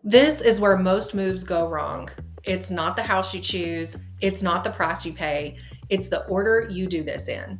This is where most moves go wrong. It's not the house you choose, it's not the price you pay, it's the order you do this in.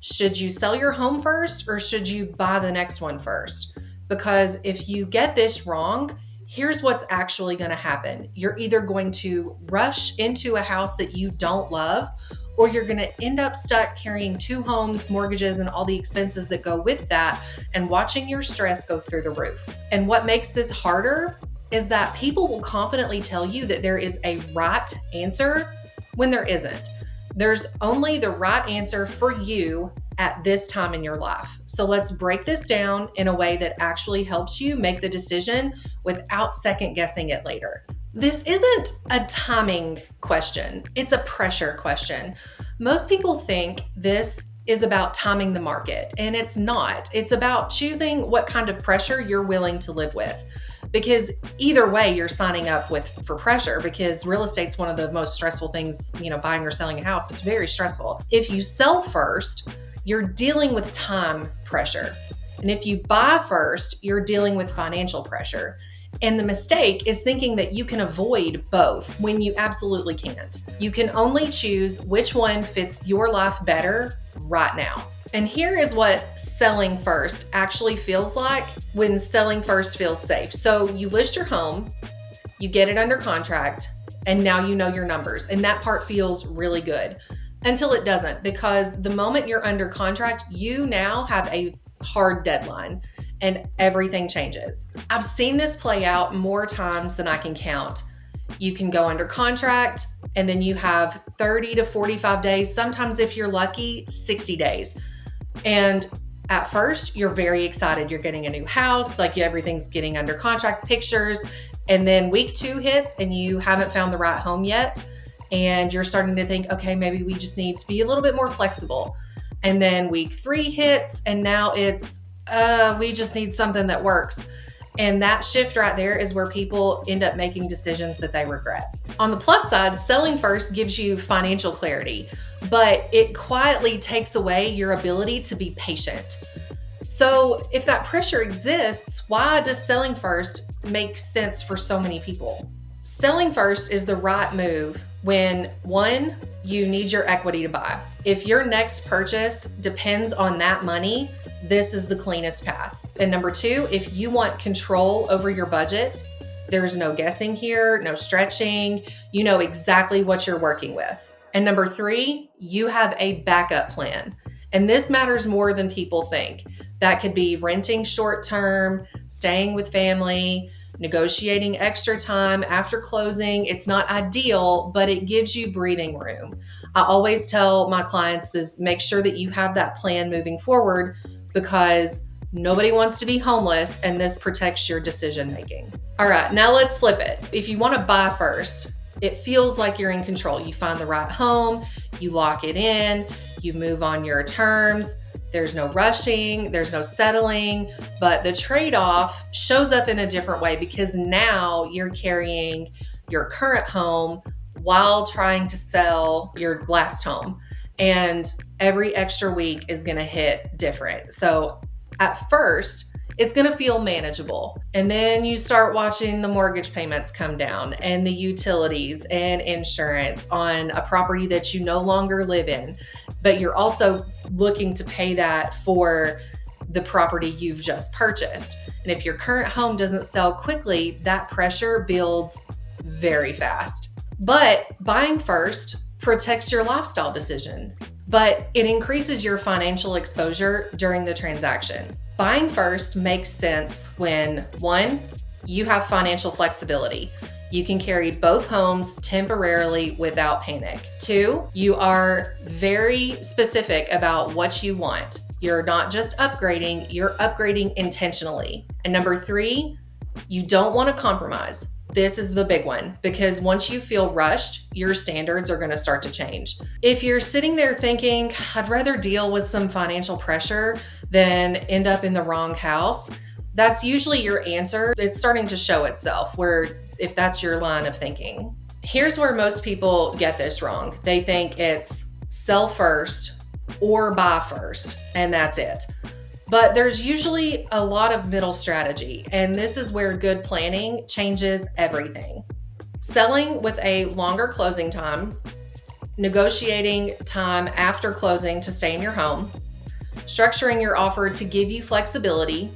Should you sell your home first or should you buy the next one first? Because if you get this wrong, here's what's actually going to happen. You're either going to rush into a house that you don't love, or you're going to end up stuck carrying two homes, mortgages, and all the expenses that go with that, and watching your stress go through the roof. And what makes this harder is that people will confidently tell you that there is a right answer when there isn't. There's only the right answer for you at this time in your life. So let's break this down in a way that actually helps you make the decision without second guessing it later. This isn't a timing question, it's a pressure question. Most people think this is about timing the market, and it's not. It's about choosing what kind of pressure you're willing to live with. Because either way, you're signing up for pressure, because real estate's one of the most stressful things, buying or selling a house. It's very stressful. If you sell first, you're dealing with time pressure. And if you buy first, you're dealing with financial pressure. And the mistake is thinking that you can avoid both when you absolutely can't. You can only choose which one fits your life better right now. And here is what selling first actually feels like when selling first feels safe. So you list your home, you get it under contract, and now you know your numbers. And that part feels really good until it doesn't, because the moment you're under contract, you now have a hard deadline and everything changes. I've seen this play out more times than I can count. You can go under contract and then you have 30 to 45 days, sometimes if you're lucky, 60 days. And at first, you're very excited. You're getting a new house, everything's getting under contract, pictures. And then week 2 hits and you haven't found the right home yet. And you're starting to think, okay, maybe we just need to be a little bit more flexible. And then week 3 hits and now it's, we just need something that works. And that shift right there is where people end up making decisions that they regret. On the plus side, selling first gives you financial clarity, but it quietly takes away your ability to be patient. So if that pressure exists, why does selling first make sense for so many people? Selling first is the right move when, one, you need your equity to buy. If your next purchase depends on that money, this is the cleanest path. And number 2, if you want control over your budget, there's no guessing here, no stretching. You know exactly what you're working with. And number 3, you have a backup plan. And this matters more than people think. That could be renting short term, staying with family, negotiating extra time after closing. It's not ideal, but it gives you breathing room. I always tell my clients to make sure that you have that plan moving forward, because nobody wants to be homeless, and this protects your decision making. All right, now let's flip it. If you want to buy first, it feels like you're in control. You find the right home, you lock it in, you move on your terms. There's no rushing, there's no settling, but the trade-off shows up in a different way, because now you're carrying your current home while trying to sell your last home. And every extra week is going to hit different. So at first, it's going to feel manageable. And then you start watching the mortgage payments come down and the utilities and insurance on a property that you no longer live in. But you're also looking to pay that for the property you've just purchased. And if your current home doesn't sell quickly, that pressure builds very fast. But buying first protects your lifestyle decision, but it increases your financial exposure during the transaction. Buying first makes sense when, 1, you have financial flexibility. You can carry both homes temporarily without panic. 2, you are very specific about what you want. You're not just upgrading, you're upgrading intentionally. And number 3, you don't want to compromise. This is the big one, because once you feel rushed, your standards are going to start to change. If you're sitting there thinking, I'd rather deal with some financial pressure than end up in the wrong house, that's usually your answer. It's starting to show itself, where if that's your line of thinking. Here's where most people get this wrong. They think it's sell first or buy first, and that's it. But there's usually a lot of middle strategy, and this is where good planning changes everything. Selling with a longer closing time, negotiating time after closing to stay in your home, structuring your offer to give you flexibility,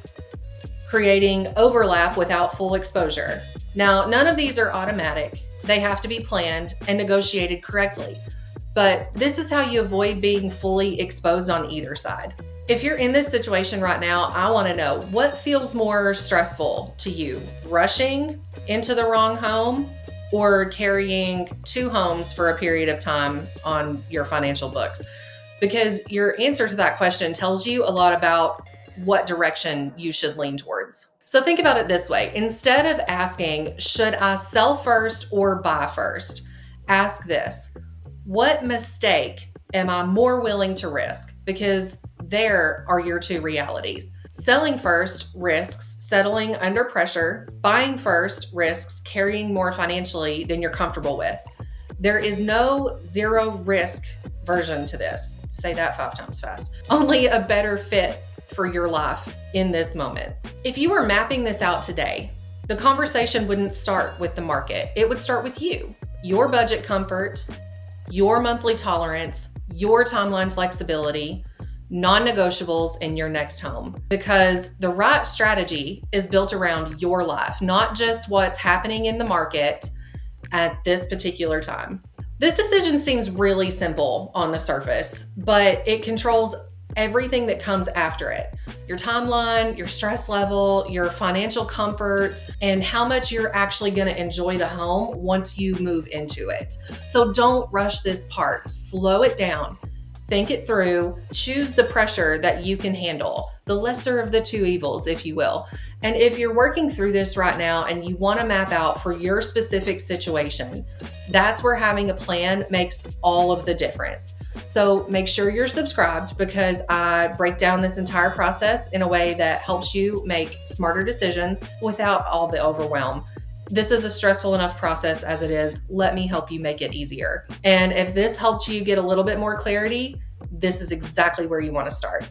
creating overlap without full exposure. Now, none of these are automatic. They have to be planned and negotiated correctly. But this is how you avoid being fully exposed on either side. If you're in this situation right now, I want to know what feels more stressful to you, rushing into the wrong home or carrying two homes for a period of time on your financial books? Because your answer to that question tells you a lot about what direction you should lean towards. So think about it this way. Instead of asking, should I sell first or buy first? Ask this: what mistake am I more willing to risk? Because there are your two realities. Selling first risks settling under pressure. Buying first risks carrying more financially than you're comfortable with. There is no zero risk version to this. Say that 5 times fast. Only a better fit for your life in this moment. If you were mapping this out today, the conversation wouldn't start with the market. It would start with you, your budget comfort, your monthly tolerance, your timeline flexibility, non-negotiables in your next home. Because the right strategy is built around your life, not just what's happening in the market at this particular time. This decision seems really simple on the surface, but it controls everything that comes after it. Your timeline, your stress level, your financial comfort, and how much you're actually going to enjoy the home once you move into it. So don't rush this part. Slow it down. Think it through. Choose the pressure that you can handle, the lesser of the two evils, if you will. And if you're working through this right now and you want to map out for your specific situation, that's where having a plan makes all of the difference. So make sure you're subscribed, because I break down this entire process in a way that helps you make smarter decisions without all the overwhelm. This is a stressful enough process as it is. Let me help you make it easier. And if this helped you get a little bit more clarity, this is exactly where you want to start.